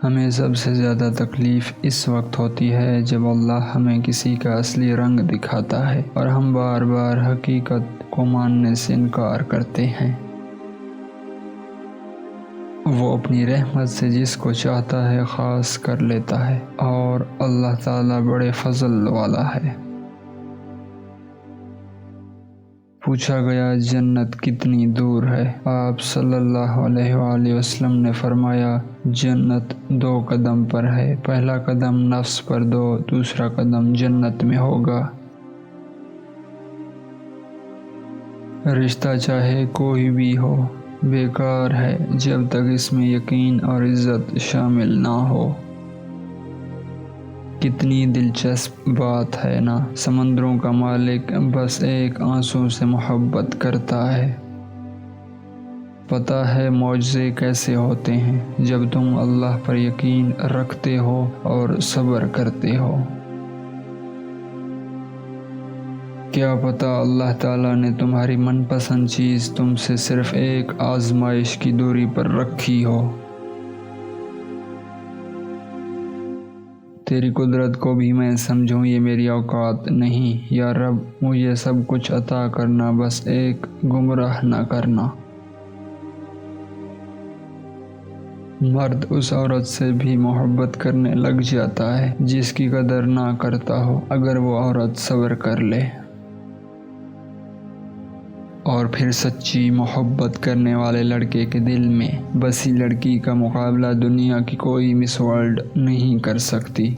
ہمیں سب سے زیادہ تکلیف اس وقت ہوتی ہے جب اللہ ہمیں کسی کا اصلی رنگ دکھاتا ہے اور ہم بار بار حقیقت کو ماننے سے انکار کرتے ہیں۔ وہ اپنی رحمت سے جس کو چاہتا ہے خاص کر لیتا ہے اور اللہ تعالیٰ بڑے فضل والا ہے۔ پوچھا گیا جنت کتنی دور ہے؟ آپ صلی اللہ علیہ وآلہ وسلم نے فرمایا جنت 2 قدم پر ہے، پہلا قدم نفس پر دو، دوسرا قدم جنت میں ہوگا۔ رشتہ چاہے کوئی بھی ہو بیکار ہے جب تک اس میں یقین اور عزت شامل نہ ہو۔ کتنی دلچسپ بات ہے نا، سمندروں کا مالک بس ایک آنسو سے محبت کرتا ہے۔ پتہ ہے معجزے کیسے ہوتے ہیں؟ جب تم اللہ پر یقین رکھتے ہو اور صبر کرتے ہو۔ کیا پتہ اللہ تعالیٰ نے تمہاری من پسند چیز تم سے صرف ایک آزمائش کی دوری پر رکھی ہو۔ تیری قدرت کو بھی میں سمجھوں یہ میری اوقات نہیں، یا رب مجھے سب کچھ عطا کرنا، بس ایک گمراہ نہ کرنا۔ مرد اس عورت سے بھی محبت کرنے لگ جاتا ہے جس کی قدر نہ کرتا ہو، اگر وہ عورت صبر کر لے۔ اور پھر سچی محبت کرنے والے لڑکے کے دل میں بسی لڑکی کا مقابلہ دنیا کی کوئی مس ورلڈ نہیں کر سکتی۔